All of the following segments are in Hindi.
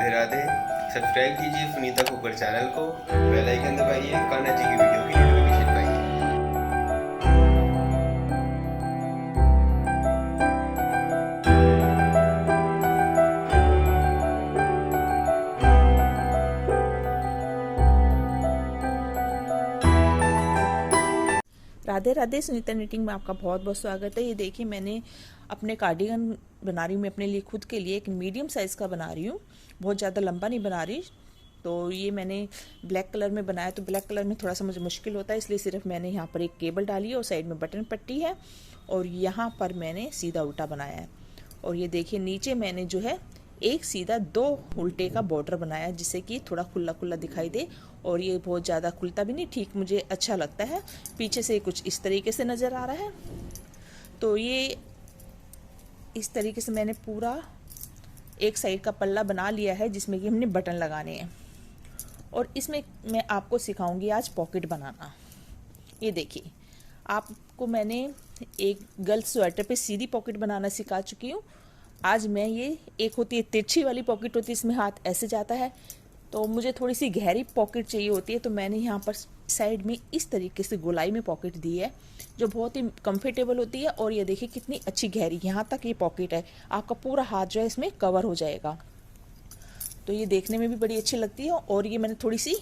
राधे राधे। सब्सक्राइब कीजिए सुनीता कुकर चैनल को, बेल आइकन दबाइए, कान्हा जी की वीडियो की नोटिफिकेशन पाइए। राधे राधे। सुनीता निटिंग में आपका बहुत बहुत स्वागत है। ये देखिए, मैंने अपने कार्डिगन बना रही हूँ। मैं अपने लिए खुद के लिए एक मीडियम साइज़ का बना रही हूँ, बहुत ज़्यादा लंबा नहीं बना रही। तो ये मैंने ब्लैक कलर में बनाया, तो ब्लैक कलर में थोड़ा सा मुझे मुश्किल होता है, इसलिए सिर्फ मैंने यहाँ पर एक केबल डाली है और साइड में बटन पट्टी है और यहाँ पर मैंने सीधा उल्टा बनाया है। और ये देखिए, नीचे मैंने जो है एक सीधा दो उल्टे का बॉर्डर बनाया, जिससे कि थोड़ा खुला खुला दिखाई दे और ये बहुत ज़्यादा खुलता भी नहीं, ठीक मुझे अच्छा लगता है। पीछे से कुछ इस तरीके से नज़र आ रहा है। तो ये इस तरीके से मैंने पूरा एक साइड का पल्ला बना लिया है, जिसमें कि हमने बटन लगाने हैं। और इसमें मैं आपको सिखाऊंगी आज पॉकेट बनाना। ये देखिए, आपको मैंने एक गर्ल्स स्वेटर पे सीधी पॉकेट बनाना सिखा चुकी हूँ। आज मैं ये एक होती है तिरछी वाली पॉकेट होती है, इसमें हाथ ऐसे जाता है, तो मुझे थोड़ी सी गहरी पॉकेट चाहिए होती है। तो मैंने यहाँ पर साइड में इस तरीके से गोलाई में पॉकेट दी है, जो बहुत ही कंफर्टेबल होती है। और ये देखिए कितनी अच्छी गहरी यहाँ तक ये पॉकेट है, आपका पूरा हाथ जो है इसमें कवर हो जाएगा। तो ये देखने में भी बड़ी अच्छी लगती है। और ये मैंने थोड़ी सी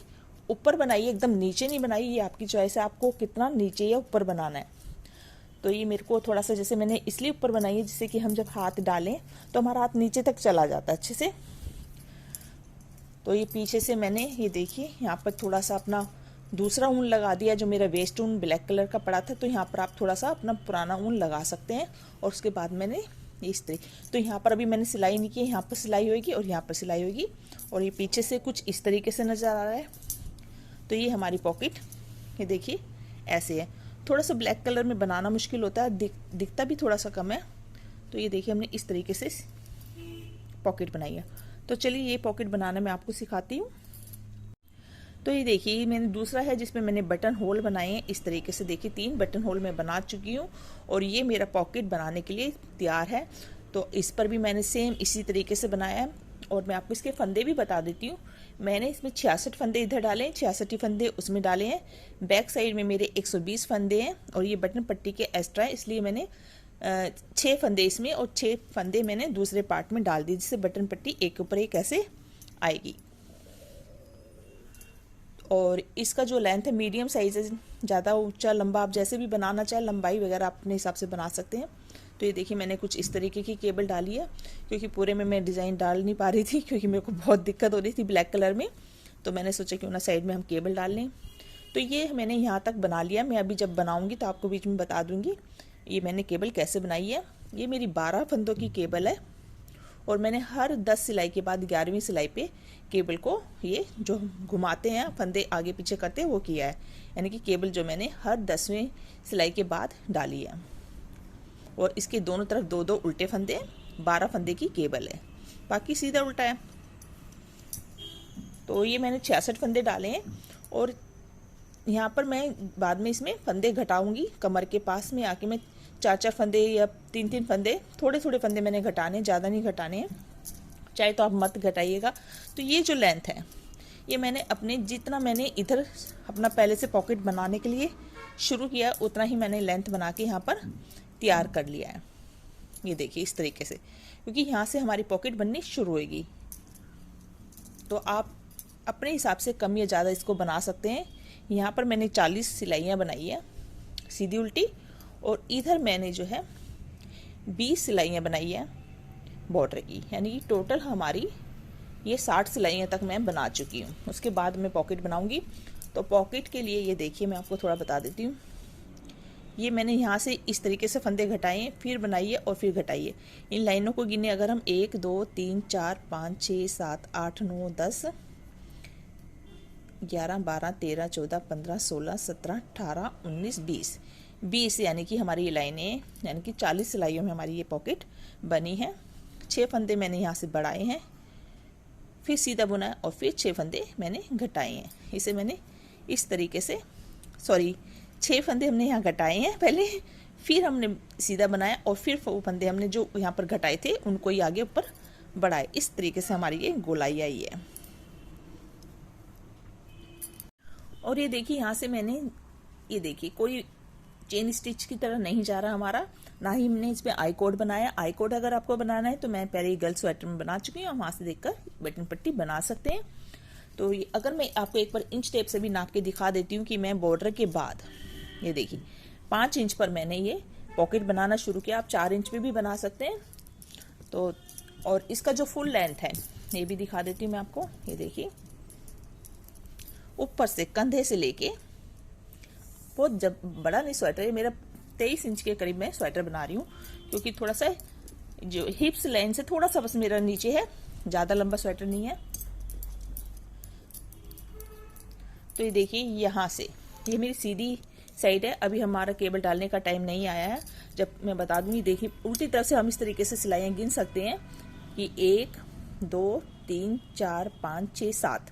ऊपर बनाई है, एकदम नीचे नहीं बनाई। ये आपकी चॉइस है, आपको कितना नीचे या ऊपर बनाना है। तो ये मेरे को थोड़ा सा, जैसे मैंने इसलिए ऊपर बनाई है, जिससे कि हम जब हाथ डालें तो हमारा हाथ नीचे तक चला जाता है अच्छे से। तो ये पीछे से मैंने, ये देखिए, यहाँ पर थोड़ा सा अपना दूसरा ऊन लगा दिया, जो मेरा वेस्ट ऊन ब्लैक कलर का पड़ा था। तो यहाँ पर आप थोड़ा सा अपना पुराना ऊन लगा सकते हैं। और उसके बाद मैंने इस तरीके, तो यहाँ पर अभी मैंने सिलाई नहीं की, यहाँ पर सिलाई होगी और यहाँ पर सिलाई होगी। और ये पीछे से कुछ इस तरीके से नज़र आ रहा है। तो ये हमारी पॉकेट, ये देखिए ऐसे है। थोड़ा सा ब्लैक कलर में बनाना मुश्किल होता है, दिखता भी थोड़ा सा कम है। तो ये देखिए, हमने इस तरीके से पॉकेट बनाई है। तो चलिए ये पॉकेट बनाना मैं आपको सिखाती हूँ। तो ये देखिए, मैंने दूसरा है जिसमें मैंने बटन होल बनाए हैं इस तरीके से। देखिए 3 बटन होल मैं बना चुकी हूँ और ये मेरा पॉकेट बनाने के लिए तैयार है। तो इस पर भी मैंने सेम इसी तरीके से बनाया है। और मैं आपको इसके फंदे भी बता देती हूँ। मैंने इसमें 66 फंदे इधर डाले हैं, 66 फंदे उसमें डाले हैं। बैक साइड में मेरे 120 फंदे हैं और ये बटन पट्टी के एक्स्ट्रा है, इसलिए मैंने 6 फंदे इसमें और 6 फंदे मैंने दूसरे पार्ट में डाल दिए, जिससे बटन पट्टी एक ऊपर एक ऐसे आएगी। और इसका जो लेंथ है मीडियम साइज है, ज़्यादा ऊंचा लंबा आप जैसे भी बनाना चाहे, लंबाई वगैरह आप अपने हिसाब से बना सकते हैं। तो ये देखिए, मैंने कुछ इस तरीके की केबल डाली है, क्योंकि पूरे में मैं डिज़ाइन डाल नहीं पा रही थी, क्योंकि मेरे को बहुत दिक्कत हो रही थी ब्लैक कलर में। तो मैंने सोचा क्यों ना साइड में हम केबल डाल लें। तो ये मैंने यहाँ तक बना लिया। मैं अभी जब बनाऊँगी तो आपको बीच में बता दूँगी ये मैंने केबल कैसे बनाई है। ये मेरी 12 फंदों की केबल है और मैंने हर 10 सिलाई के बाद 11वीं सिलाई पे केबल को, ये जो घुमाते हैं फंदे आगे पीछे करते हैं, वो किया है। यानी कि केबल जो मैंने हर 10वीं सिलाई के बाद डाली है। और इसके दोनों तरफ 2-2 उल्टे फंदे, 12 फंदे की केबल है, बाकी सीधा उल्टा है। तो ये मैंने 66 फंदे डाले हैं। और यहाँ पर मैं बाद में इसमें फंदे घटाऊंगी। कमर के पास में आके मैं 4-4 फंदे या 3-3 फंदे, थोड़े थोड़े फंदे मैंने घटाने, ज़्यादा नहीं घटाने हैं, चाहे तो आप मत घटाइएगा। तो ये जो लेंथ है, ये मैंने अपने जितना मैंने इधर अपना पहले से पॉकेट बनाने के लिए शुरू किया, उतना ही मैंने लेंथ बना के यहाँ पर तैयार कर लिया है। ये देखिए इस तरीके से, क्योंकि यहाँ से हमारी पॉकेट बननी शुरू होगी। तो आप अपने हिसाब से कम या ज़्यादा इसको बना सकते हैं। यहाँ पर मैंने 40 सिलाइयाँ बनाई है सीधी उल्टी, और इधर मैंने जो है 20 सिलाइयाँ बनाई है बॉर्डर की। यानी कि टोटल हमारी ये 60 सिलाइयाँ तक मैं बना चुकी हूँ। उसके बाद मैं पॉकेट बनाऊँगी। तो पॉकेट के लिए ये देखिए, मैं आपको थोड़ा बता देती हूँ। ये मैंने यहाँ से इस तरीके से फंदे घटाए, फिर बनाइए और फिर घटाइए। इन लाइनों को गिने अगर हम 1 2 3 4 5 6 7 8 9 10 11 12 13 14 15 16 17 18 19 20 यानी कि हमारी ये लाइनें, यानी कि 40 सिलाइयों में हमारी ये पॉकेट बनी है। 6 फंदे मैंने यहाँ से बढ़ाए हैं, फिर सीधा बुना और फिर 6 फंदे मैंने घटाए हैं। इसे मैंने इस तरीके से, 6 फंदे हमने यहाँ घटाए हैं पहले, फिर हमने सीधा बनाया और फिर वो फंदे हमने जो यहाँ पर घटाए थे उनको ही आगे ऊपर बड़ा है। इस तरीके से हमारी ये गोलाई आई है। और ये देखिए यहाँ से मैंने, ये देखिए कोई चेन स्टिच की तरह नहीं जा रहा हमारा, ना ही हमने इसमें आई कोड बनाया। आई कोड अगर आपको बनाना है तो मैं पहले ही गर्ल स्वेटर में बना चुकी हूँ, वहां से देखकर बटन पट्टी बना सकते हैं। तो अगर मैं आपको एक बार इंच टेप से भी नाप के दिखा देती हूँ कि मैं बॉर्डर के बाद, ये देखिए 5 इंच पर मैंने ये पॉकेट बनाना शुरू किया। आप 4 इंच पे भी बना सकते हैं। तो और इसका जो फुल लेंथ है ये भी दिखा देती हूँ मैं आपको। ये देखिए ऊपर से कंधे से लेके, बहुत जब बड़ा नहीं स्वेटर है मेरा, 23 इंच के करीब मैं स्वेटर बना रही हूँ, क्योंकि थोड़ा सा जो हिप्स लाइन से थोड़ा सा बस मेरा नीचे है, ज्यादा लंबा स्वेटर नहीं है। तो ये देखिए यहाँ से ये मेरी सीधी साइड है। अभी हमारा केबल डालने का टाइम नहीं आया है, जब मैं बता दूंगी। देखिए उल्टी तरफ से हम इस तरीके से सिलाइयाँ गिन सकते हैं कि 1 2 3 4 5 6 7।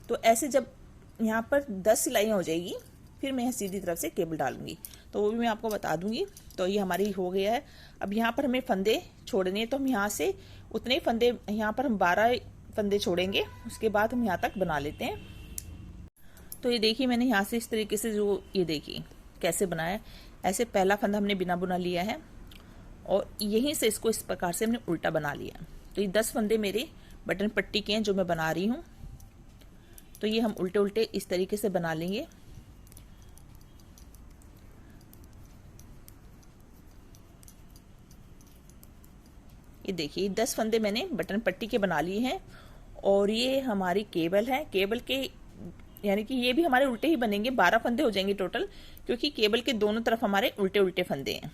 तो ऐसे जब यहाँ पर 10 सिलाइयाँ हो जाएगी, फिर मैं सीधी तरफ से केबल डालूंगी, तो वो भी मैं आपको बता दूंगी। तो ये हमारी हो गया है। अब यहाँ पर हमें फंदे छोड़ने हैं, तो हम यहाँ से उतने ही फंदे, यहाँ पर हम 12 फंदे छोड़ेंगे, उसके बाद हम यहाँ तक बना लेते हैं। तो ये देखिए मैंने यहाँ से इस तरीके से, जो ये देखिए कैसे बनाया। ऐसे पहला फंदा हमने बिना बुना लिया है और यहीं से इसको इस प्रकार से हमने उल्टा बना लिया। तो ये 10 फंदे मेरे बटन पट्टी के हैं जो मैं बना रही हूँ। तो ये हम उल्टे उल्टे इस तरीके से बना लेंगे। ये देखिए 10 फंदे मैंने बटन पट्टी के बना लिए हैं। और ये हमारी केबल है। केबल के यानी कि ये भी हमारे उल्टे ही बनेंगे, 12 फंदे हो जाएंगे टोटल, क्योंकि केबल के दोनों तरफ हमारे उल्टे उल्टे फंदे हैं।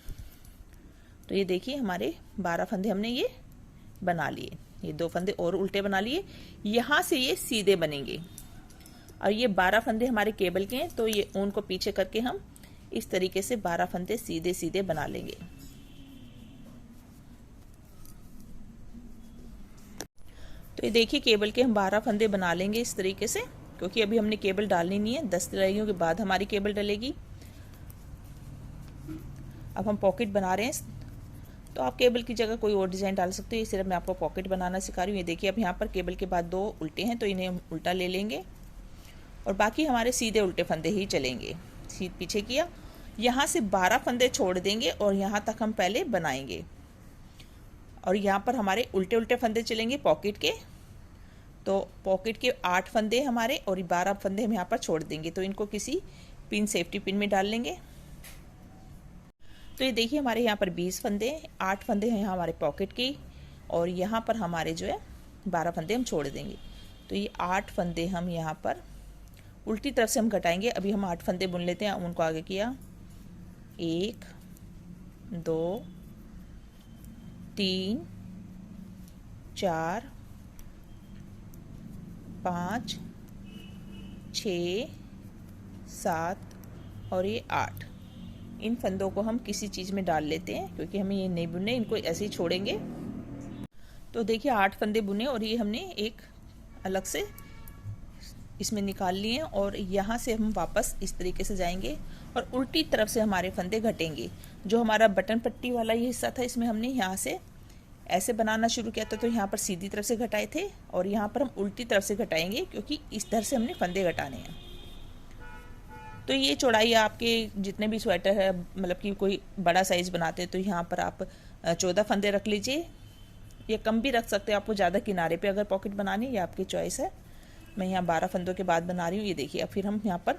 तो ये देखिए हमारे 12 फंदे हमने ये बना लिए। ये 2 फंदे और उल्टे बना लिए, यहां से ये सीधे बनेंगे। और ये 12 फंदे हमारे केबल के हैं, तो ये ऊन को पीछे करके हम इस तरीके से 12 फंदे सीधे सीधे बना लेंगे। तो ये देखिए केबल के हम 12 फंदे बना लेंगे इस तरीके से, क्योंकि अभी हमने केबल डालनी नहीं है। 10 सिलाइयों के बाद हमारी केबल डलेगी। अब हम पॉकेट बना रहे हैं, तो आप केबल की जगह कोई और डिजाइन डाल सकते हो। ये सिर्फ मैं आपको पॉकेट बनाना सिखा रही हूँ। ये देखिए अब यहाँ पर केबल के बाद 2 उल्टे हैं, तो इन्हें हम उल्टा ले लेंगे और बाकी हमारे सीधे उल्टे फंदे ही चलेंगे। सीध पीछे किया, यहाँ से 12 फंदे छोड़ देंगे और यहाँ तक हम पहले बनाएंगे। और यहाँ पर हमारे उल्टे उल्टे फंदे चलेंगे पॉकेट के। तो पॉकेट के 8 फंदे हमारे और 12 फंदे हम यहाँ पर छोड़ देंगे। तो इनको किसी पिन, सेफ्टी पिन में डाल लेंगे। तो ये देखिए हमारे यहाँ पर 20 फंदे, 8 फंदे हैं यहाँ हमारे पॉकेट के, और यहाँ पर हमारे जो है 12 फंदे हम छोड़ देंगे। तो ये 8 फंदे हम यहाँ पर उल्टी तरफ से हम घटाएंगे। अभी हम 8 फंदे बुन लेते हैं। उनको आगे किया, 1 2 3 4 5 6 7 और ये 8। इन फंदों को हम किसी चीज़ में डाल लेते हैं, क्योंकि हमें ये नहीं बुनने, इनको ऐसे ही छोड़ेंगे। तो देखिए 8 फंदे बुने और ये हमने एक अलग से इसमें निकाल लिए हैं। और यहाँ से हम वापस इस तरीके से जाएंगे और उल्टी तरफ से हमारे फंदे घटेंगे। जो हमारा बटन पट्टी वाला ये हिस्सा था, इसमें हमने यहाँ से ऐसे बनाना शुरू किया था, तो यहाँ पर सीधी तरफ से घटाए थे और यहाँ पर हम उल्टी तरफ से घटाएंगे, क्योंकि इस तरह से हमने फंदे घटाने हैं। तो ये चौड़ाई आपके जितने भी स्वेटर है, मतलब कि कोई बड़ा साइज बनाते हैं तो यहाँ पर आप 14 फंदे रख लीजिए, या कम भी रख सकते हैं। आपको ज़्यादा किनारे पे अगर पॉकेट बनानी है, ये आपकी चॉइस है। मैं यहाँ 12 फंदों के बाद बना रही हूँ। ये देखिए अब फिर हम यहाँ पर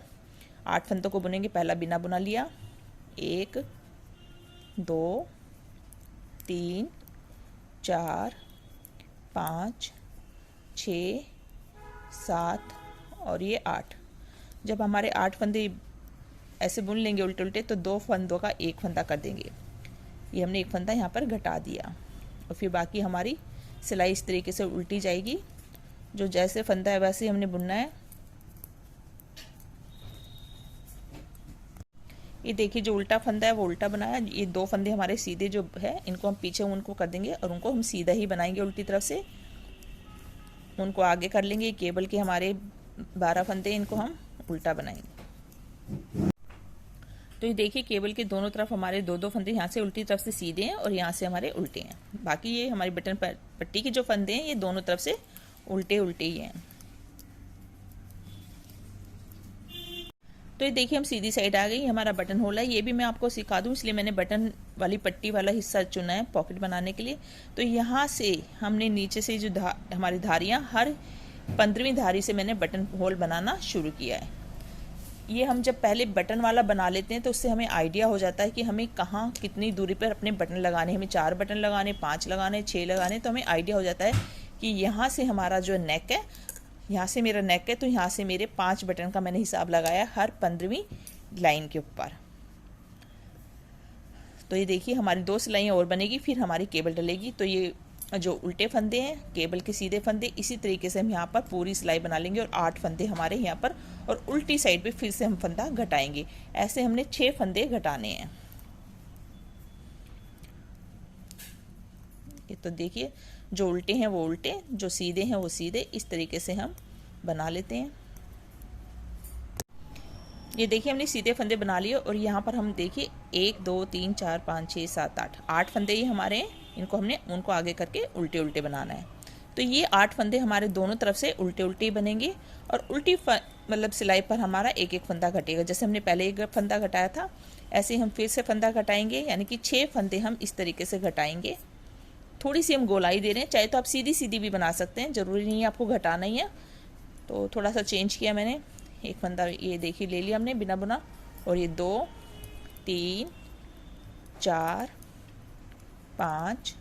8 फंदों को बुनेंगे। पहला बिना बुना लिया, 1 2 3 4 5 6 7 और ये 8। जब हमारे 8 फंदे ऐसे बुन लेंगे उल्टे उल्टे, तो 2 फंदों का 1 फंदा कर देंगे। ये हमने 1 फंदा यहाँ पर घटा दिया और फिर बाकी हमारी सिलाई इस तरीके से उल्टी जाएगी। जो जैसे फंदा है वैसे ही हमने बुनना है। ये देखिए जो उल्टा फंदा है वो उल्टा बनाया। ये 2 फंदे हमारे सीधे जो है, इनको हम पीछे उनको कर देंगे और उनको हम सीधा ही बनाएंगे उल्टी तरफ से। उनको आगे कर लेंगे। केबल के हमारे 12 फंदे, इनको हम उल्टा बनाएंगे। तो ये देखिए केबल के दोनों तरफ हमारे दो दो फंदे यहाँ से उल्टी तरफ से सीधे हैं और यहाँ से हमारे उल्टे हैं। बाकी ये हमारी बटन पट्टी के जो फंदे हैं ये दोनों तरफ से उल्टे उल्टे ही हैं। तो ये देखिए हम सीधी साइड आ गई, हमारा बटन होल है। ये भी मैं आपको सिखा दूं इसलिए मैंने बटन वाली पट्टी वाला हिस्सा चुना है पॉकेट बनाने के लिए। तो यहाँ से हमने नीचे से जो हमारी धारियाँ, हर 15वीं धारी से मैंने बटन होल बनाना शुरू किया है। ये हम जब पहले बटन वाला बना लेते हैं तो उससे हमें आइडिया हो जाता है कि हमें कहाँ कितनी दूरी पर अपने बटन लगाने, हमें 4 बटन लगाने, 5 लगाने, 6 लगाने। तो हमें आइडिया हो जाता है कि यहाँ से हमारा जो नेक है, यहाँ से मेरा नेक है, तो यहाँ से मेरे 5 बटन का मैंने हिसाब लगाया हर 15वीं लाइन के ऊपर। तो ये देखिए हमारी 2 सिलाइयाँ और बनेगी, फिर हमारी केबल डलेगी। तो ये जो उल्टे फंदे हैं, केबल के सीधे फंदे, इसी तरीके से हम यहाँ पर पूरी सिलाई बना लेंगे और 8 फंदे हमारे यहाँ पर, और उल्टी साइड पे फिर से हम फंदा घटाएंगे। ऐसे हमने 6 फंदे घटाने हैं। ये तो देखिए जो उल्टे हैं वो उल्टे, जो सीधे हैं वो सीधे, इस तरीके से हम बना लेते हैं। ये देखिए हमने सीधे फंदे बना लिए और यहाँ पर हम देखिए 1 2 3 4 5 6 7 8 फंदे ये हमारे हैं। इनको हमने उनको आगे करके उल्टे उल्टे बनाना है। तो ये 8 फंदे हमारे दोनों तरफ से उल्टे उल्टे बनेंगे और उल्टी मतलब सिलाई पर हमारा एक एक फंदा घटेगा। जैसे हमने पहले एक फंदा घटाया था, ऐसे ही हम फिर से फंदा घटाएंगे, यानी कि 6 फंदे हम इस तरीके से घटाएंगे। थोड़ी सी हम गोलाई दे रहे हैं, चाहे तो आप सीधी सीधी भी बना सकते हैं, ज़रूरी नहीं है आपको घटाना ही है। तो थोड़ा सा चेंज किया मैंने, एक फंदा ये देखिए ले लिया हमने बिना बुना, और ये 2 3 4 5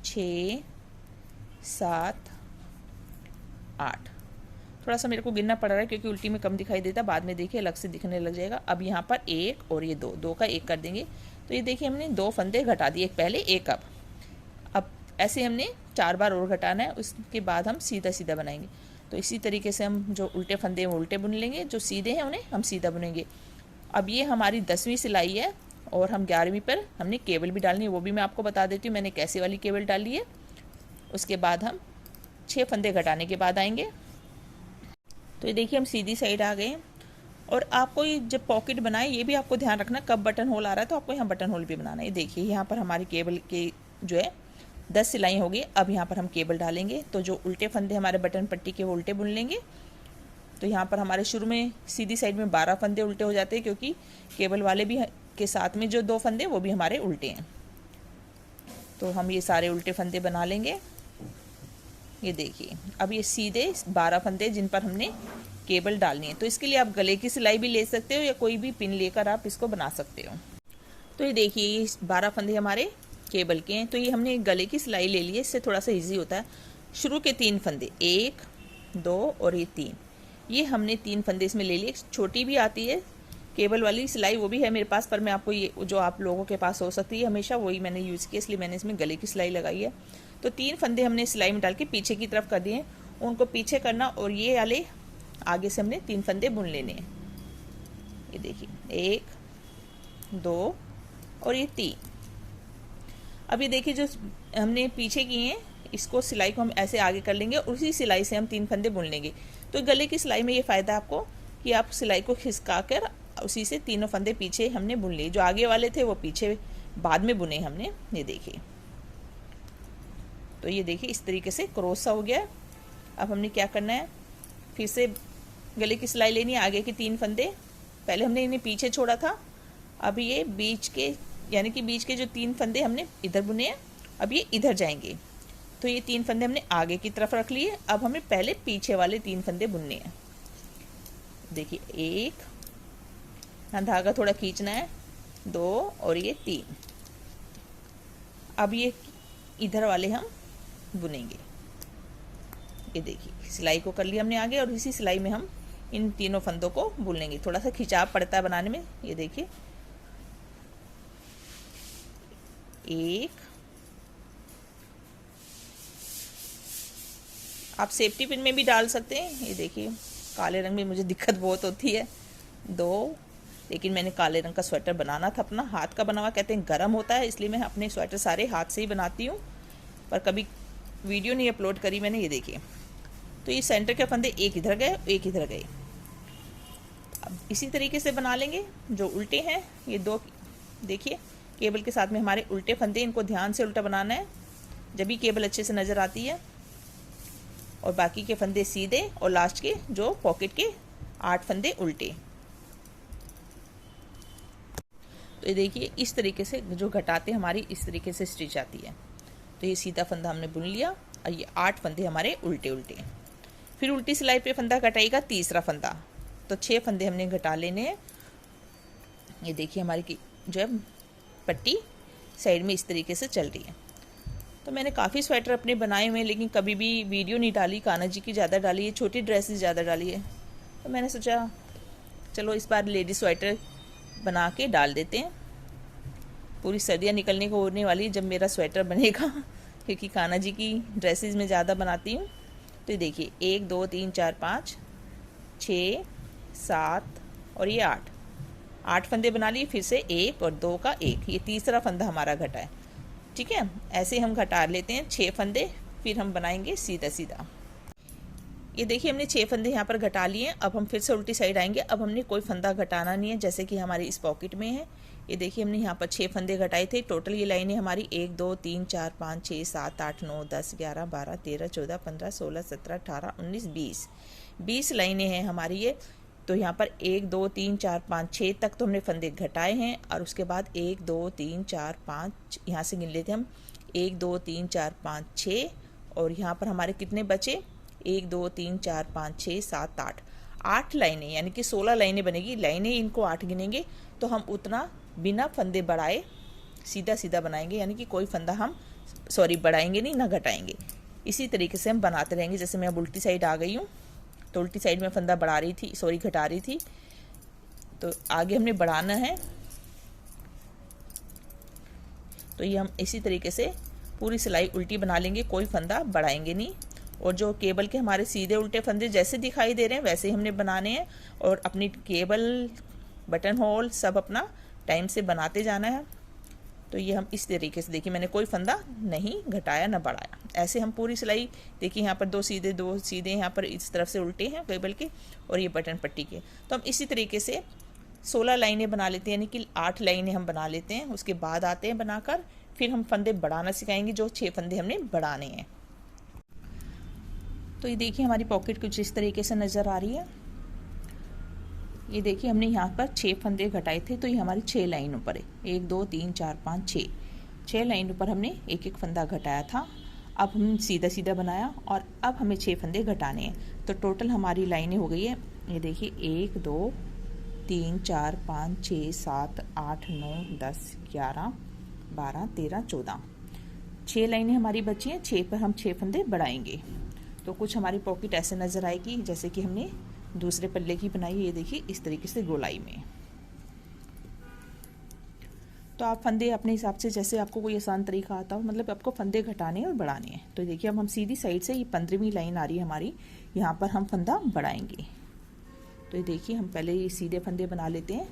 6 7 8। थोड़ा सा मेरे को गिनना पड़ रहा है क्योंकि उल्टी में कम दिखाई देता, बाद में देखिए अलग से दिखने लग जाएगा। अब यहाँ पर 1 और ये 2 का 1 कर देंगे। तो ये देखिए हमने 2 फंदे घटा दिए, एक पहले एक अब ऐसे हमने 4 बार और घटाना है, उसके बाद हम सीधा सीधा बनाएंगे। तो इसी तरीके से हम जो उल्टे फंदे हैं वो उल्टे बुन लेंगे, जो सीधे हैं उन्हें हम सीधा बुनेंगे। अब ये हमारी 10वीं सिलाई है और हम 11वीं पर हमने केबल भी डालनी है, वो भी मैं आपको बता देती हूँ मैंने कैसे वाली केबल डाली है। उसके बाद हम 6 फंदे घटाने के बाद आएंगे। तो ये देखिए हम सीधी साइड आ गए। और आपको ये जब पॉकेट बनाए ये भी आपको ध्यान रखना कब बटन होल आ रहा है, तो आपको यहाँ बटन होल भी बनाना है। ये देखिए यहाँ पर हमारी केबल के जो है 10 सिलाई होगी। अब यहाँ पर हम केबल डालेंगे, तो जो उल्टे फंदे हमारे बटन पट्टी के वो उल्टे बुन लेंगे। तो यहाँ पर हमारे शुरू में सीधी साइड में 12 फंदे उल्टे हो जाते हैं, क्योंकि केबल वाले भी के साथ में जो 2 फंदे वो भी हमारे उल्टे हैं। तो हम ये सारे उल्टे फंदे बना लेंगे। ये देखिए अब ये सीधे 12 फंदे जिन पर हमने केबल डालनी है। तो इसके लिए आप गले की सिलाई भी ले सकते हो या कोई भी पिन लेकर आप इसको बना सकते हो। तो ये देखिए ये 12 फंदे हमारे केबल के हैं। तो ये हमने गले की सिलाई ले ली है, इससे थोड़ा सा इजी होता है। शुरू के 3 फंदे 1 2 और ये 3, ये हमने 3 फंदे इसमें ले लिए। छोटी भी आती है केबल वाली सिलाई, वो भी है मेरे पास, पर मैं आपको ये जो आप लोगों के पास हो सकती है हमेशा वही मैंने यूज़ किया, इसलिए मैंने इसमें गले की सिलाई लगाई है। तो 3 फंदे हमने सिलाई में डाल के पीछे की तरफ कर दिए, उनको पीछे करना और ये वाले आगे से हमने 3 फंदे बुन लेने हैं। ये देखिए 1 2 और ये 3। अब ये देखिए जो हमने पीछे किए हैं इसको सिलाई को हम ऐसे आगे कर लेंगे और उसी सिलाई से हम 3 फंदे बुन लेंगे। तो गले की सिलाई में ये फ़ायदा आपको कि आप सिलाई को खिसका कर उसी से तीनों फंदे पीछे हमने बुन लिए, जो आगे वाले थे वो पीछे बाद में बुने हमने। ये देखिए तो ये देखिए इस तरीके से क्रॉस सा हो गया। अब हमने क्या करना है, फिर से गले की सिलाई लेनी है। आगे के 3 फंदे पहले हमने इन्हें पीछे छोड़ा था, अब ये बीच के यानी कि बीच के जो 3 फंदे हमने इधर बुने हैं, अब ये इधर जाएंगे। तो ये 3 फंदे हमने आगे की तरफ रख लिए। अब हमें पहले पीछे वाले 3 फंदे बुनने हैं। देखिए 1, यहाँ धागा थोड़ा खींचना है, 2 और ये 3। अब ये इधर वाले हम बुनेंगे। ये देखिए सिलाई को कर लिया हमने आगे और इसी सिलाई में हम इन तीनों फंदों को बुन लेंगे। थोड़ा सा खिंचाव पड़ता है बनाने में। ये देखिए 1, आप सेफ्टी पिन में भी डाल सकते हैं। ये देखिए काले रंग में मुझे दिक्कत बहुत होती है। 2, लेकिन मैंने काले रंग का स्वेटर बनाना था अपना, हाथ का बना हुआ, कहते हैं गर्म होता है, इसलिए मैं अपने स्वेटर सारे हाथ से ही बनाती हूँ, पर कभी वीडियो नहीं अपलोड करी मैंने। ये देखिए तो ये सेंटर के फंदे एक इधर गए एक इधर गए। अब इसी तरीके से बना लेंगे जो उल्टे हैं। ये दो देखिए केबल के साथ में हमारे उल्टे फंदे, इनको ध्यान से उल्टा बनाना है जब भी केबल अच्छे से नज़र आती है, और बाकी के फंदे सीधे और लास्ट के जो पॉकेट के 8 फंदे उल्टे। तो ये देखिए इस तरीके से जो घटाते हमारी इस तरीके से स्टिच आती है। तो ये सीधा फंदा हमने बुन लिया और ये 8 फंदे हमारे उल्टे उल्टे। फिर उल्टी सिलाई पे फंदा घटाएगा तीसरा फंदा, तो 6 फंदे हमने घटा लेने हैं। ये देखिए हमारी जो है पट्टी साइड में इस तरीके से चल रही है। तो मैंने काफ़ी स्वेटर अपने बनाए हुए हैं, लेकिन कभी भी वीडियो नहीं डाली, कान्हा जी की ज़्यादा डाली है, छोटी ड्रेसेस ज़्यादा डाली है। तो मैंने सोचा चलो इस बार लेडी स्वेटर बना के डाल देते हैं। पूरी सर्दियाँ निकलने को होने वाली जब मेरा स्वेटर बनेगा, क्योंकि कान्हा जी की ड्रेसेस में ज़्यादा बनाती हूँ। तो ये देखिए 1 2 3 4 5 6 7 और ये 8 फंदे बना लिए। फिर से 1 और 2 का 1, ये तीसरा फंदा हमारा घटा है। ठीक है, ऐसे हम घटा लेते हैं 6 फंदे, फिर हम बनाएंगे सीधा सीधा। ये देखिए हमने 6 फंदे यहाँ पर घटा लिए। अब हम फिर से उल्टी साइड आएंगे। अब हमने कोई फंदा घटाना नहीं है, जैसे कि हमारी इस पॉकेट में है। ये देखिए हमने यहाँ पर 6 फंदे घटाए थे। टोटल ये लाइनें हमारी 1 2 3 4 5 6 7 8 9 10 11 12 13 14 15 16 17 18 19 20 लाइनें हैं हमारी ये। तो यहाँ पर 1 2 3 4 5 6 तक तो हमने फंदे घटाए हैं, और उसके बाद 1 2 3 4 5 यहाँ से गिन लेते हैं हम, 1 2 3 4 5 6, और यहाँ पर हमारे कितने बचे 1 2 3 4 5 6 7 8 लाइनें, यानी कि 16 लाइनें बनेगी। लाइनें इनको 8 गिनेंगे तो हम उतना बिना फंदे बढ़ाए सीधा सीधा बनाएंगे, यानी कि कोई फंदा हम बढ़ाएंगे नहीं ना घटाएंगे। इसी तरीके से हम बनाते रहेंगे। जैसे मैं अब उल्टी साइड आ गई हूँ, तो उल्टी साइड में फंदा बढ़ा रही थी, घटा रही थी, तो आगे हमने बढ़ाना है। तो ये हम इसी तरीके से पूरी सिलाई उल्टी बना लेंगे, कोई फंदा बढ़ाएंगे नहीं। और जो केबल के हमारे सीधे उल्टे फंदे जैसे दिखाई दे रहे हैं वैसे ही हमने बनाने हैं, और अपनी केबल बटन होल सब अपना टाइम से बनाते जाना है। तो ये हम इस तरीके से, देखिए मैंने कोई फंदा नहीं घटाया ना बढ़ाया। ऐसे हम पूरी सिलाई, देखिए यहाँ पर 2 सीधे यहाँ पर इस तरफ से उल्टे हैं केबल के, और ये बटन पट्टी के। तो हम इसी तरीके से 16 लाइनें बना लेते हैं, यानी कि 8 लाइनें हम बना लेते हैं। उसके बाद आते हैं बनाकर, फिर हम फंदे बढ़ाना सिखाएंगे, जो 6 फंदे हमने बढ़ाने हैं। तो ये देखिए हमारी पॉकेट कुछ इस तरीके से नज़र आ रही है। ये देखिए हमने यहाँ पर 6 फंदे घटाए थे, तो ये हमारी 6 लाइनों पर है। 1 2 3 4 5 6 लाइनों पर हमने एक एक फंदा घटाया था। अब हम सीधा सीधा बनाया, और अब हमें 6 फंदे घटाने हैं। तो टोटल हमारी लाइनें हो गई है, ये देखिए 1 2 3 4 5 6 7 8 9 10 11 12 13 14, 6 लाइनें हमारी बची हैं। 6 पर हम 6 फंदे बढ़ाएंगे, तो कुछ हमारी पॉकेट ऐसे नज़र आएगी जैसे कि हमने दूसरे पल्ले की बनाई। ये देखिए इस तरीके से गोलाई में। तो आप फंदे अपने हिसाब से, जैसे आपको कोई आसान तरीका आता हो, मतलब आपको फंदे घटाने और बढ़ाने हैं। तो देखिए अब हम सीधी साइड से, ये 15वीं लाइन आ रही है हमारी, यहाँ पर हम फंदा बढ़ाएंगे। तो ये देखिए हम पहले ये सीधे फंदे बना लेते हैं,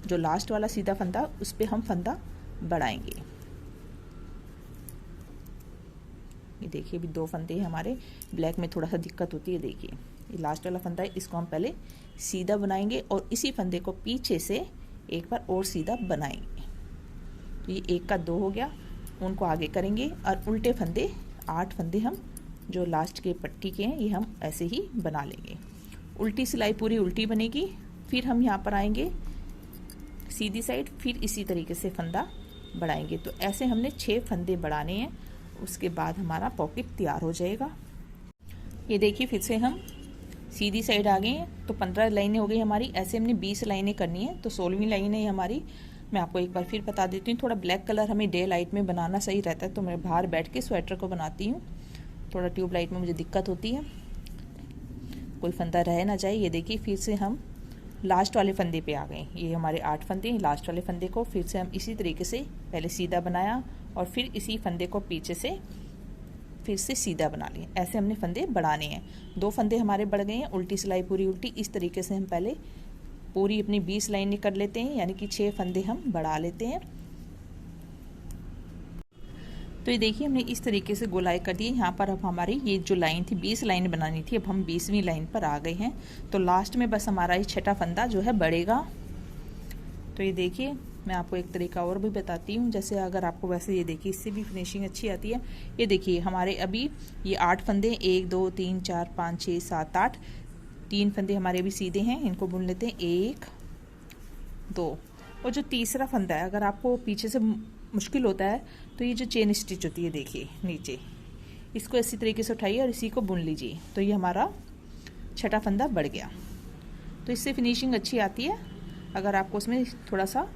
जो लास्ट वाला सीधा फंदा उस पर हम फंदा बढ़ाएंगे। ये देखिए अभी 2 फंदे हमारे, ब्लैक में थोड़ा सा दिक्कत होती है। देखिए ये लास्ट वाला फंदा है, इसको हम पहले सीधा बनाएंगे, और इसी फंदे को पीछे से एक बार और सीधा बनाएंगे। तो ये 1 का 2 हो गया, उनको आगे करेंगे, और उल्टे फंदे 8 फंदे हम जो लास्ट के पट्टी के हैं ये हम ऐसे ही बना लेंगे। उल्टी सिलाई पूरी उल्टी बनेगी। फिर हम यहाँ पर आएंगे सीधी साइड, फिर इसी तरीके से फंदा बढ़ाएंगे। तो ऐसे हमने 6 फंदे बढ़ाने हैं, उसके बाद हमारा पॉकेट तैयार हो जाएगा। ये देखिए फिर से हम सीधी साइड आ गए हैं, तो 15 लाइनें हो गई हमारी। ऐसे हमने 20 लाइनें करनी है, तो 16वीं लाइन है हमारी। मैं आपको एक बार फिर बता देती हूँ। थोड़ा ब्लैक कलर हमें डे लाइट में बनाना सही रहता है, तो मैं बाहर बैठ के स्वेटर को बनाती हूँ। थोड़ा ट्यूब लाइट में मुझे दिक्कत होती है, कोई फंदा रह ना जाए। ये देखिए फिर से हम लास्ट वाले फंदे पे आ गए। ये हमारे 8 फंदे हैं, लास्ट वाले फंदे को फिर से हम इसी तरीके से पहले सीधा बनाया, और फिर इसी फंदे को पीछे से फिर से सीधा बना लिए। ऐसे हमने फंदे बढ़ाने हैं। 2 फंदे हमारे बढ़ गए हैं, उल्टी सिलाई पूरी उल्टी। इस तरीके से हम पहले पूरी अपनी 20 लाइनें कर लेते हैं, यानी कि 6 फंदे हम बढ़ा लेते हैं। तो ये देखिए हमने इस तरीके से गोलाई कर दी। यहाँ पर अब हमारी ये जो लाइन थी 20 लाइन बनानी थी, अब हम 20वीं लाइन पर आ गए हैं। तो लास्ट में बस हमारा ये छठा फंदा जो है बढ़ेगा। तो ये देखिए मैं आपको एक तरीका और भी बताती हूँ, जैसे अगर आपको वैसे ये देखिए इससे भी फिनिशिंग अच्छी आती है। ये देखिए हमारे अभी ये 8 फंदे 1 2 3 4 5 6 7 8 3 फंदे हमारे अभी सीधे हैं, इनको बुन लेते हैं 1 2। और जो तीसरा फंदा है अगर आपको पीछे से मुश्किल होता है तो ये जो चेन स्टिच होती है देखिए नीचे, इसको इसी तरीके से उठाइए और इसी को बुन लीजिए। तो ये हमारा छठा फंदा बढ़ गया। तो इससे फिनिशिंग अच्छी आती है। अगर आपको उसमें थोड़ा सा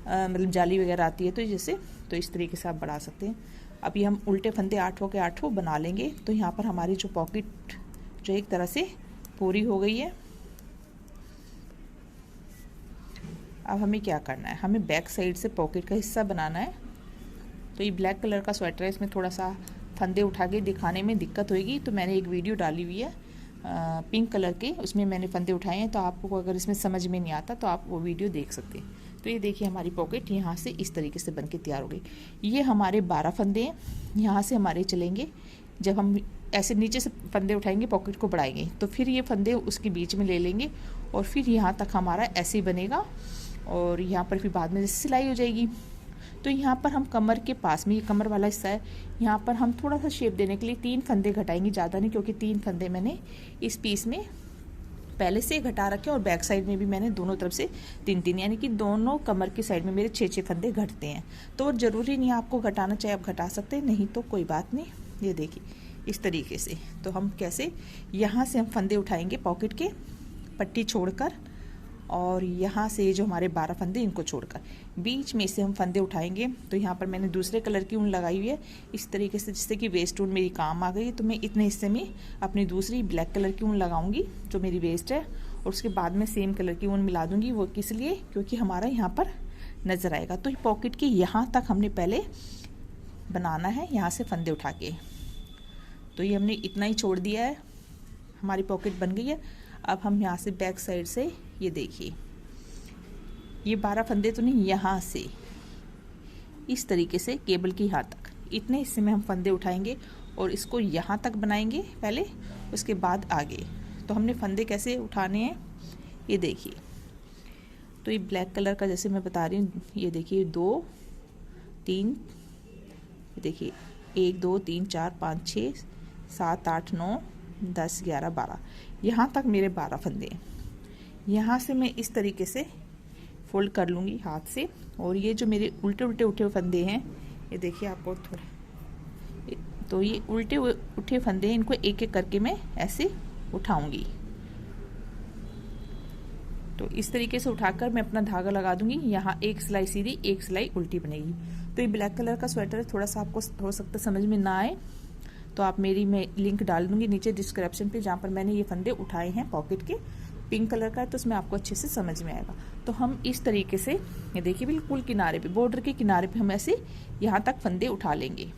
मतलब जाली वगैरह आती है तो जैसे, तो इस तरीके से आप बढ़ा सकते हैं। अभी हम उल्टे फंदे 8 के 8 बना लेंगे। तो यहाँ पर हमारी जो पॉकेट जो एक तरह से पूरी हो गई है। अब हमें क्या करना है, हमें बैक साइड से पॉकेट का हिस्सा बनाना है। तो ये ब्लैक कलर का स्वेटर है, इसमें थोड़ा सा फंदे उठा के दिखाने में दिक्कत होगी, तो मैंने एक वीडियो डाली हुई है पिंक कलर के, उसमें मैंने फंदे उठाए हैं। तो आपको अगर इसमें समझ में नहीं आता तो आप वो वीडियो देख सकते हैं। तो ये देखिए हमारी पॉकेट यहाँ से इस तरीके से बन के तैयार हो गई। ये हमारे 12 फंदे हैं, यहाँ से हमारे चलेंगे। जब हम ऐसे नीचे से फंदे उठाएंगे पॉकेट को बढ़ाएंगे तो फिर ये फंदे उसके बीच में ले लेंगे और फिर यहाँ तक हमारा ऐसे ही बनेगा। और यहाँ पर फिर बाद में सिलाई हो जाएगी। तो यहाँ पर हम कमर के पास में, ये कमर वाला हिस्सा है, यहाँ पर हम थोड़ा सा शेप देने के लिए 3 फंदे घटाएंगे, ज़्यादा नहीं, क्योंकि 3 फंदे मैंने इस पीस में पहले से घटा रखे और बैक साइड में भी मैंने दोनों तरफ से 3-3, यानी कि दोनों कमर की साइड में मेरे 6-6 फंदे घटते हैं। तो ज़रूरी नहीं है आपको घटाना, चाहे आप घटा सकते हैं, नहीं तो कोई बात नहीं। ये देखिए इस तरीके से। तो हम कैसे, यहाँ से हम फंदे उठाएंगे पॉकेट के, पट्टी छोड़कर, और यहाँ से जो हमारे 12 फंदे इनको छोड़कर बीच में से हम फंदे उठाएंगे। तो यहाँ पर मैंने दूसरे कलर की ऊन लगाई हुई है इस तरीके से, जिससे कि वेस्ट ऊन मेरी काम आ गई। तो मैं इतने हिस्से में अपनी दूसरी ब्लैक कलर की ऊन लगाऊंगी जो मेरी वेस्ट है, और उसके बाद में सेम कलर की ऊन मिला दूंगी। वो किस लिए, क्योंकि हमारा यहाँ पर नज़र आएगा। तो पॉकेट के यहाँ तक हमने पहले बनाना है, यहाँ से फंदे उठा के। तो ये हमने इतना ही छोड़ दिया है, हमारी पॉकेट बन गई है। अब हम यहाँ से बैक साइड से, ये देखिए ये 12 फंदे तो नहीं, यहाँ से इस तरीके से केबल की यहाँ तक, इतने हिस्से में हम फंदे उठाएंगे और इसको यहाँ तक बनाएंगे पहले, उसके बाद आगे। तो हमने फंदे कैसे उठाने हैं ये देखिए। तो ये ब्लैक कलर का जैसे मैं बता रही हूँ, ये देखिए 2 3, ये देखिए 1 2 3 4 5 6 7 8 9 10 11 12, यहाँ तक मेरे 12 फंदे हैं। यहाँ से मैं इस तरीके से फोल्ड कर लूँगी हाथ से, और ये जो मेरे उल्टे उल्टे उठे हुए फंदे हैं, ये देखिए आपको थोड़ा, तो ये उल्टे उठे फंदे हैं, इनको एक एक करके मैं ऐसे उठाऊंगी। तो इस तरीके से उठाकर मैं अपना धागा लगा दूंगी। यहाँ एक सिलाई सीधी, एक सिलाई उल्टी बनेगी। तो ये ब्लैक कलर का स्वेटर है, थोड़ा सा आपको हो सकता है समझ में ना आए, तो आप मेरी मैं लिंक डाल दूंगी नीचे डिस्क्रिप्शन पे, जहाँ पर मैंने ये फंदे उठाए हैं पॉकेट के। पिंक कलर का है तो उसमें आपको अच्छे से समझ में आएगा। तो हम इस तरीके से, ये देखिए बिल्कुल किनारे पे, बॉर्डर के किनारे पे हम ऐसे यहाँ तक फंदे उठा लेंगे।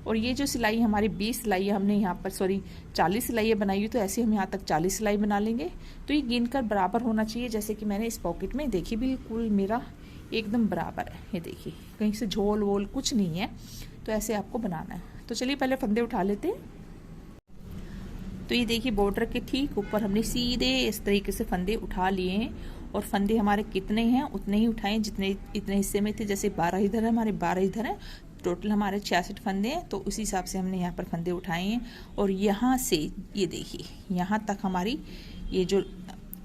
और ये जो सिलाई हमारी 20 सिलाई हमने यहाँ पर 40 सिलाइयाँ बनाई हुई, तो ऐसे हम यहाँ तक 40 सिलाई बना लेंगे। तो ये गिनकर बराबर होना चाहिए, जैसे कि मैंने इस पॉकेट में देखिए बिल्कुल मेरा एकदम बराबर है। ये देखिए कहीं से झोल वोल कुछ नहीं है, तो ऐसे आपको बनाना है। तो चलिए पहले फंदे उठा लेते हैं। तो ये देखिए बॉर्डर के ठीक ऊपर हमने सीधे इस तरीके से फंदे उठा लिए हैं, और फंदे हमारे कितने हैं उतने ही उठाएं जितने इतने हिस्से में थे। जैसे 12 इधर है, हमारे 12 इधर है, टोटल हमारे 66 फंदे हैं। तो उसी हिसाब से हमने यहाँ पर फंदे उठाए हैं। और यहाँ से ये देखिए यहाँ तक हमारी ये जो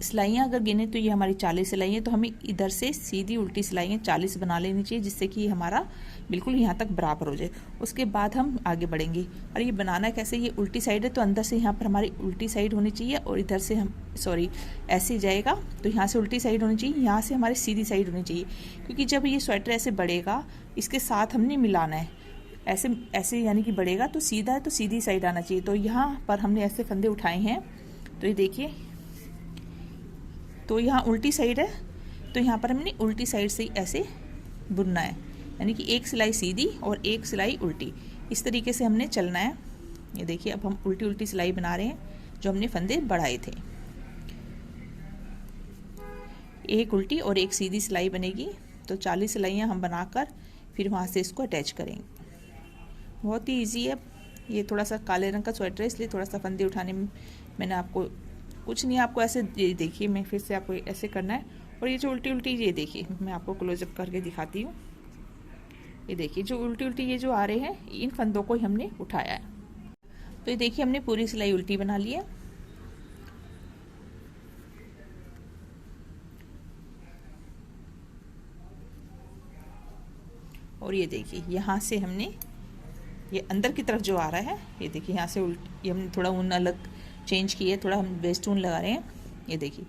सिलाइयाँ अगर गिने तो ये हमारी 40 सिलाइयाँ, तो हमें इधर से सीधी उल्टी सिलाइयाँ 40 बना लेनी चाहिए, जिससे कि हमारा बिल्कुल यहाँ तक बराबर हो जाए। उसके बाद हम आगे बढ़ेंगे। और ये बनाना कैसे, ये उल्टी साइड है तो अंदर से यहाँ पर हमारी उल्टी साइड होनी चाहिए, और इधर से हम ऐसे जाएगा तो यहाँ से उल्टी साइड होनी चाहिए, यहाँ से हमारी सीधी साइड होनी चाहिए। क्योंकि जब ये स्वेटर ऐसे बढ़ेगा, इसके साथ हमने मिलाना है, ऐसे ऐसे यानी कि बढ़ेगा तो सीधा है तो सीधी साइड आना चाहिए। तो यहाँ पर हमने ऐसे फंदे उठाए हैं। तो ये देखिए, तो यहाँ उल्टी साइड है, तो यहाँ पर हमने उल्टी साइड से ऐसे बुनना है, यानी कि एक सिलाई सीधी और एक सिलाई उल्टी, इस तरीके से हमने चलना है। ये देखिए अब हम उल्टी उल्टी सिलाई बना रहे हैं जो हमने फंदे बढ़ाए थे। एक उल्टी और एक सीधी सिलाई बनेगी। तो 40 सिलाइयाँ हम बनाकर फिर वहाँ से इसको अटैच करेंगे। बहुत ही इजी है। ये थोड़ा सा काले रंग का स्वेटर है, इसलिए थोड़ा सा फंदे उठाने में मैंने आपको कुछ नहीं, आपको ऐसे ये देखिए, मैं फिर से आपको ऐसे करना है। और ये जो उल्टी उल्टी ये देखिए, मैं आपको क्लोजअप करके दिखाती हूँ। ये देखिए जो उल्टी उल्टी ये जो आ रहे हैं, इन फंदों को ही हमने उठाया है। तो ये देखिए हमने पूरी सिलाई उल्टी बना ली है। और ये देखिए यहाँ से हमने ये अंदर की तरफ जो आ रहा है, ये देखिए यहाँ से ये हमने थोड़ा ऊन अलग चेंज किया है, थोड़ा हम वेस्ट ऊन लगा रहे हैं। ये देखिए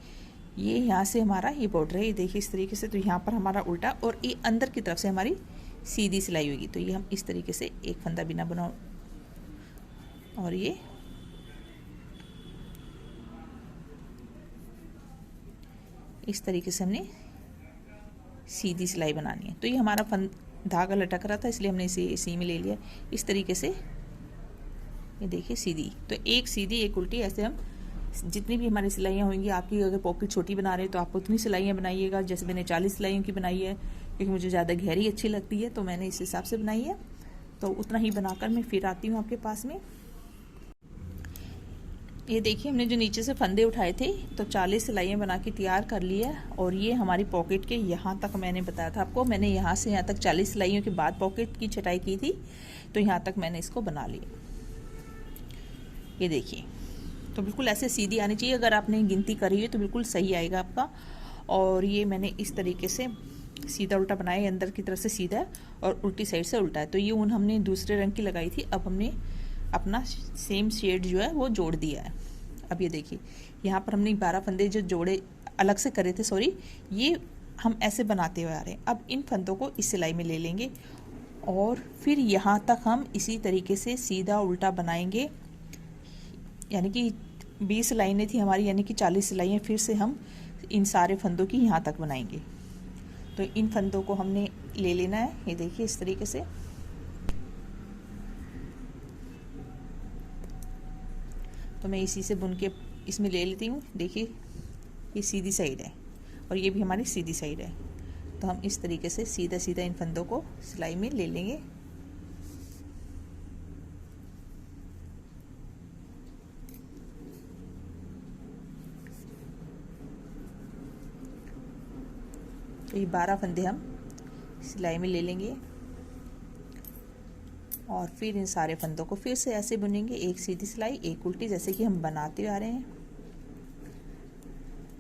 ये यहाँ से हमारा ये बॉर्डर है, ये देखिए इस तरीके से। तो यहाँ पर हमारा उल्टा और ये अंदर की तरफ से हमारी सीधी सिलाई होगी। तो ये हम इस तरीके से एक फंदा बिना बनाओ और ये इस तरीके से हमने सीधी सिलाई बनानी है। तो ये हमारा धागा लटक रहा था, इसलिए हमने इसे इसी में ले लिया इस तरीके से। ये देखिए सीधी, तो एक सीधी एक उल्टी, ऐसे हम जितनी भी हमारी सिलाइयाँ होंगी, आपकी अगर पॉकेट छोटी बना रहे हैं तो आप उतनी सिलाइयाँ बनाइएगा। जैसे मैंने 40 सिलाइयों की बनाई है, क्योंकि मुझे ज़्यादा गहरी अच्छी लगती है, तो मैंने इस हिसाब से बनाई है। तो उतना ही बनाकर मैं फिर आती हूँ आपके पास में। ये देखिए हमने जो नीचे से फंदे उठाए थे, तो 40 सिलाइयाँ बना के तैयार कर ली है। और ये हमारी पॉकेट के यहाँ तक मैंने बताया था आपको, मैंने यहाँ से यहाँ तक 40 सिलाइयों के बाद पॉकेट की छटाई की थी, तो यहाँ तक मैंने इसको बना लिया। ये देखिए, तो बिल्कुल ऐसे सीधी आनी चाहिए। अगर आपने गिनती करी है तो बिल्कुल सही आएगा आपका। और ये मैंने इस तरीके से सीधा उल्टा बनाया, अंदर की तरफ से सीधा है और उल्टी साइड से उल्टा है। तो ये ऊन हमने दूसरे रंग की लगाई थी, अब हमने अपना सेम शेड जो है वो जोड़ दिया है। अब ये देखिए यहाँ पर हमने 12 फंदे जो जोड़े अलग से करे थे, सॉरी, ये हम ऐसे बनाते हुए आ रहे हैं। अब इन फंदों को इस सिलाई में ले लेंगे और फिर यहाँ तक हम इसी तरीके से सीधा उल्टा बनाएंगे। यानी कि 20 लाइनें थी हमारी, यानी कि 40 सिलाइयाँ फिर से हम इन सारे फंदों की यहाँ तक बनाएंगे। तो इन फंदों को हमने ले लेना है, ये देखिए इस तरीके से। तो मैं इसी से बुन के इसमें ले लेती हूँ। देखिए ये सीधी साइड है और ये भी हमारी सीधी साइड है। तो हम इस तरीके से सीधा सीधा इन फंदों को सिलाई में ले लेंगे। तो ये 12 फंदे हम सिलाई में ले लेंगे और फिर इन सारे फंदों को फिर से ऐसे बुनेंगे, एक सीधी सिलाई एक उल्टी, जैसे कि हम बनाते आ रहे हैं।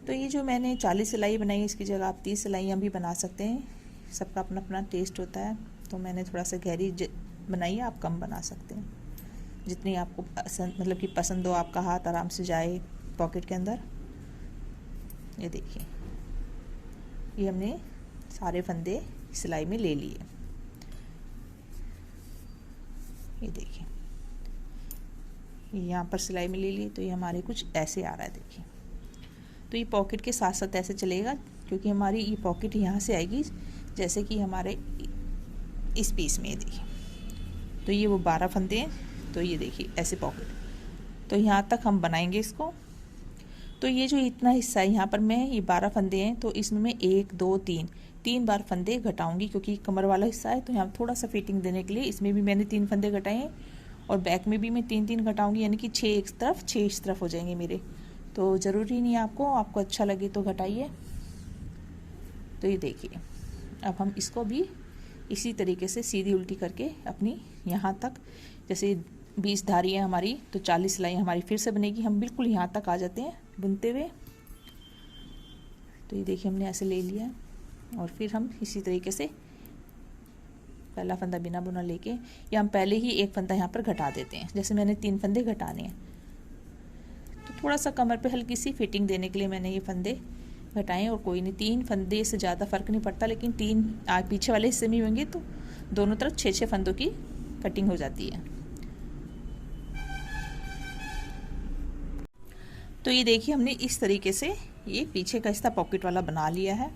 तो ये जो मैंने 40 सिलाई बनाई, इसकी जगह आप 30 सिलाइयाँ भी बना सकते हैं, सबका अपना अपना टेस्ट होता है। तो मैंने थोड़ा सा गहरी बनाई है, आप कम बना सकते हैं, जितनी आपको पसंद, मतलब कि पसंद हो, आपका हाथ आराम से जाए पॉकेट के अंदर। ये देखिए ये हमने सारे फंदे सिलाई में ले लिए। ये देखिए यहाँ पर सिलाई में ले लिए, तो ये हमारे कुछ ऐसे आ रहा है। देखिए तो ये पॉकेट के साथ साथ ऐसे चलेगा, क्योंकि हमारी ये पॉकेट यहाँ से आएगी, जैसे कि हमारे इस पीस में। ये देखिए तो ये वो 12 फंदे हैं, तो ये देखिए ऐसे पॉकेट, तो यहाँ तक हम बनाएंगे इसको। तो ये जो इतना हिस्सा है यहाँ पर मैं, ये 12 फंदे हैं, तो इसमें मैं 1 2 3 बार फंदे घटाऊंगी, क्योंकि कमर वाला हिस्सा है। तो यहाँ थोड़ा सा फिटिंग देने के लिए इसमें भी मैंने 3 फंदे घटाए हैं और बैक में भी मैं 3 घटाऊंगी, यानी कि 6 एक तरफ 6 इस तरफ हो जाएंगे मेरे। तो ज़रूरी नहीं है, आपको अच्छा लगे तो घटाइए। तो ये देखिए अब हम इसको भी इसी तरीके से सीधी उल्टी करके अपनी यहाँ तक, जैसे 20 धारी है हमारी, तो 40 सिलाई हमारी फिर से बनेगी। हम बिल्कुल यहाँ तक आ जाते हैं बुनते हुए। तो ये देखिए हमने ऐसे ले लिया और फिर हम इसी तरीके से पहला फंदा बिना बुना लेके, या हम पहले ही एक फंदा यहाँ पर घटा देते हैं। जैसे मैंने 3 फंदे घटाने हैं, तो थोड़ा सा कमर पे हल्की सी फिटिंग देने के लिए मैंने ये फंदे घटाएं। और कोई नहीं, 3 फंदे से ज़्यादा फ़र्क नहीं पड़ता, लेकिन 3 पीछे वाले हिस्से में होंगे तो दोनों तरफ 6 फंदों की कटिंग हो जाती है। तो ये देखिए हमने इस तरीके से ये पीछे का हिस्सा पॉकेट वाला बना लिया है।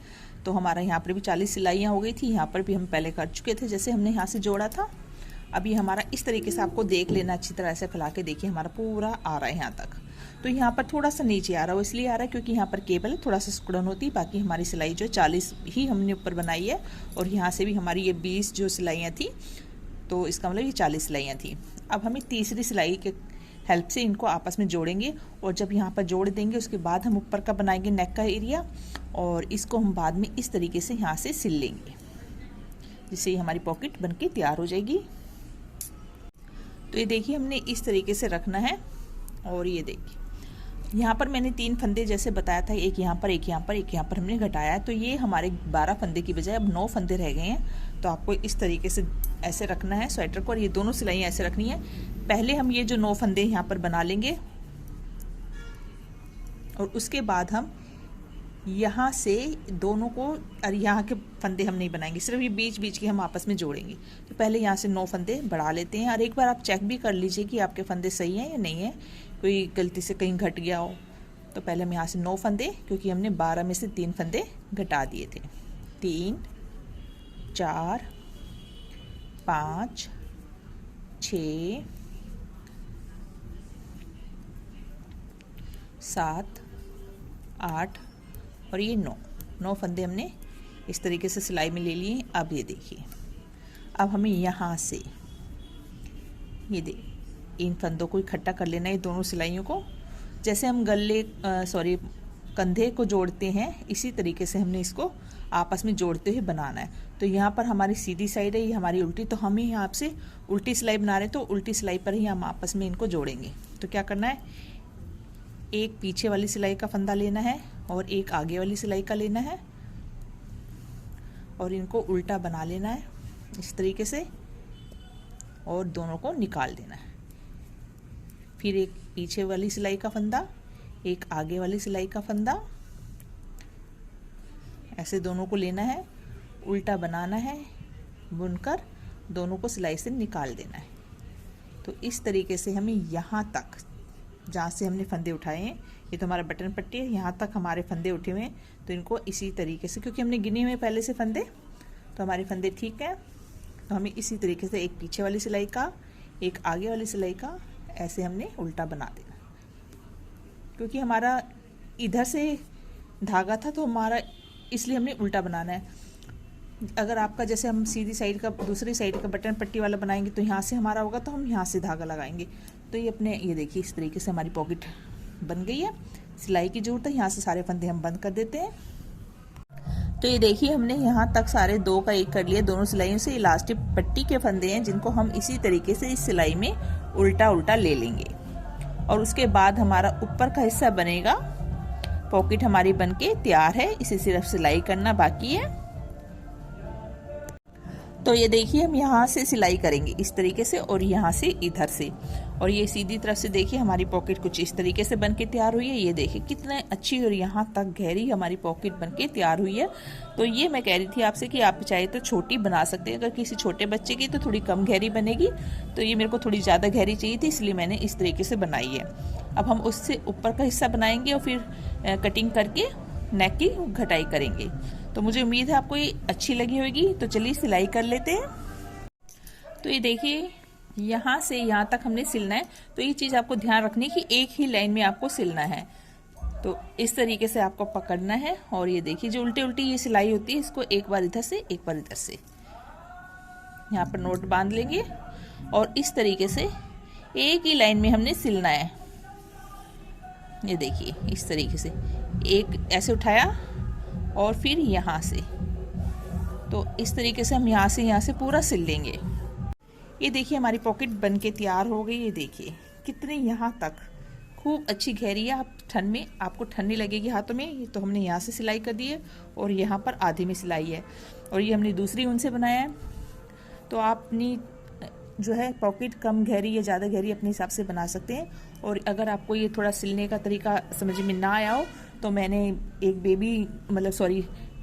तो हमारा यहाँ पर भी 40 सिलाइयाँ हो गई थी, यहाँ पर भी हम पहले कर चुके थे, जैसे हमने यहाँ से जोड़ा था। अब ये हमारा इस तरीके से, आपको देख लेना अच्छी तरह से फैला के, देखिए हमारा पूरा आ रहा है यहाँ तक। तो यहाँ पर थोड़ा सा नीचे आ रहा है, वो इसलिए आ रहा है क्योंकि यहाँ पर केबल है, थोड़ा सा सिकुड़न होती है। बाकी हमारी सिलाई जो 40 ही हमने ऊपर बनाई है, और यहाँ से भी हमारी ये 20 जो सिलाइयाँ थी तो इसका मतलब ये 40 सिलाइयाँ थी। अब हमें तीसरी सिलाई के हेल्प से इनको आपस में जोड़ेंगे, और जब यहाँ पर जोड़ देंगे उसके बाद हम ऊपर का बनाएंगे नेक का एरिया, और इसको हम बाद में इस तरीके से यहाँ से सिल लेंगे, जिससे ये हमारी पॉकेट बनके तैयार हो जाएगी। तो ये देखिए हमने इस तरीके से रखना है, और ये देखिए यहाँ पर मैंने 3 फंदे जैसे बताया था, एक यहाँ पर, एक यहाँ पर, एक यहाँ पर हमने घटाया है, तो ये हमारे 12 फंदे की बजाय अब 9 फंदे रह गए हैं। तो आपको इस तरीके से ऐसे रखना है स्वेटर को, और ये दोनों सिलाइयाँ ऐसे रखनी है। पहले हम ये जो 9 फंदे यहाँ पर बना लेंगे, और उसके बाद हम यहाँ से दोनों को, और यहाँ के फंदे हम नहीं बनाएंगे, सिर्फ ये बीच बीच के हम आपस में जोड़ेंगे। तो पहले यहाँ से 9 फंदे बढ़ा लेते हैं, और एक बार आप चेक भी कर लीजिए कि आपके फंदे सही हैं या नहीं है, कोई गलती से कहीं घट गया हो। तो पहले हम यहाँ से 9 फंदे, क्योंकि हमने 12 में से 3 फंदे घटा दिए थे, 3 4 5 6 7 8 और ये 9 फंदे हमने इस तरीके से सिलाई में ले लिए। अब ये देखिए, अब हमें यहाँ से ये इन फंदों को इकट्ठा कर लेना है, दोनों सिलाइयों को। जैसे हम कंधे को जोड़ते हैं, इसी तरीके से हमने इसको आपस में जोड़ते हुए बनाना है। तो यहाँ पर हमारी सीधी साइड है, ये हमारी उल्टी, तो हमें यहाँ से उल्टी सिलाई बना रहे हैं, तो उल्टी सिलाई पर ही हम आपस में इनको जोड़ेंगे। तो क्या करना है, एक पीछे वाली सिलाई का फंदा लेना है और एक आगे वाली सिलाई का लेना है, और इनको उल्टा बना लेना है इस तरीके से, और दोनों को निकाल देना है। फिर एक पीछे वाली सिलाई का फंदा, एक आगे वाली सिलाई का फंदा, ऐसे दोनों को लेना है, उल्टा बनाना है, बुनकर दोनों को सिलाई से निकाल देना है। तो इस तरीके से हमें यहाँ तक, जहाँ से हमने फंदे उठाए हैं, ये तो हमारा बटन पट्टी है, यहाँ तक हमारे फंदे उठे हुए हैं, तो इनको इसी तरीके से, क्योंकि हमने गिने हुए पहले से फंदे, तो हमारे फंदे ठीक है, तो हमें इसी तरीके से एक पीछे वाली सिलाई का, एक आगे वाली सिलाई का, ऐसे हमने उल्टा बना देना। क्योंकि हमारा इधर से धागा था, तो हमारा इसलिए हमने उल्टा बनाना है। अगर आपका जैसे हम सीधी साइड का, दूसरी साइड का बटन पट्टी वाला बनाएंगे, तो यहाँ से हमारा होगा, तो हम यहाँ से धागा लगाएंगे। तो ये अपने, ये देखिए इस तरीके से हमारी पॉकेट बन गई है। सिलाई की जरूरत है, यहाँ से सारे फंदे हम बंद कर देते हैं। तो ये देखिए हमने यहाँ तक सारे 2 का 1 कर लिया दोनों सिलाइयों से। इलास्टिक पट्टी के फंदे हैं, जिनको हम इसी तरीके से इस सिलाई में उल्टा उल्टा ले लेंगे, और उसके बाद हमारा ऊपर का हिस्सा बनेगा। पॉकेट हमारी बनके तैयार है, इसे सिर्फ सिलाई करना बाकी है। तो ये देखिए हम यहाँ से सिलाई करेंगे इस तरीके से, और यहाँ से इधर से, और ये सीधी तरफ से देखिए हमारी पॉकेट कुछ इस तरीके से बनके तैयार हुई है। ये देखिए कितने अच्छी और यहाँ तक गहरी हमारी पॉकेट बनके तैयार हुई है। तो ये मैं कह रही थी आपसे कि आप चाहे तो छोटी बना सकते हैं, अगर किसी छोटे बच्चे की तो थोड़ी कम गहरी बनेगी, तो ये मेरे को थोड़ी ज़्यादा गहरी चाहिए थी, इसलिए मैंने इस तरीके से बनाई है। अब हम उससे ऊपर का हिस्सा बनाएंगे, और फिर कटिंग करके नेक की घटाई करेंगे। तो मुझे उम्मीद है आपको ये अच्छी लगी होगी। तो चलिए सिलाई कर लेते हैं। तो ये देखिए यहाँ से यहाँ तक हमने सिलना है, तो ये चीज़ आपको ध्यान रखनी है कि एक ही लाइन में आपको सिलना है। तो इस तरीके से आपको पकड़ना है, और ये देखिए जो उल्टी उल्टी ये सिलाई होती है, इसको एक बार इधर से एक बार इधर से यहाँ पर नोट बांध लेंगे, और इस तरीके से एक ही लाइन में हमने सिलना है। ये देखिए इस तरीके से एक ऐसे उठाया, और फिर यहाँ से, तो इस तरीके से हम यहाँ से पूरा सिल लेंगे। ये देखिए हमारी पॉकेट बनके तैयार हो गई। ये देखिए कितने यहाँ तक खूब अच्छी गहरी है। आप ठंड में आपको ठंड नहीं लगेगी हाथों में। ये तो हमने यहाँ से सिलाई कर दी है, और यहाँ पर आधे में सिलाई है, और ये हमने दूसरी ऊन से बनाया है। तो आप अपनी जो है पॉकेट कम गहरी या ज़्यादा गहरी अपने हिसाब से बना सकते हैं। और अगर आपको ये थोड़ा सिलने का तरीका समझ में ना आया हो, तो मैंने एक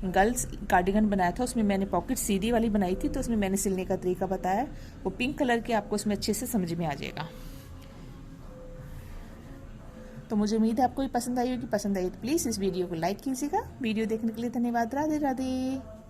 गर्ल्स कार्डिगन बनाया था, उसमें मैंने पॉकेट सीधी वाली बनाई थी, तो उसमें मैंने सिलने का तरीका बताया, वो पिंक कलर के, आपको उसमें अच्छे से समझ में आ जाएगा। तो मुझे उम्मीद है आपको ये पसंद आई होगी। पसंद आई तो प्लीज़ इस वीडियो को लाइक कीजिएगा। वीडियो देखने के लिए धन्यवाद। राधे राधे।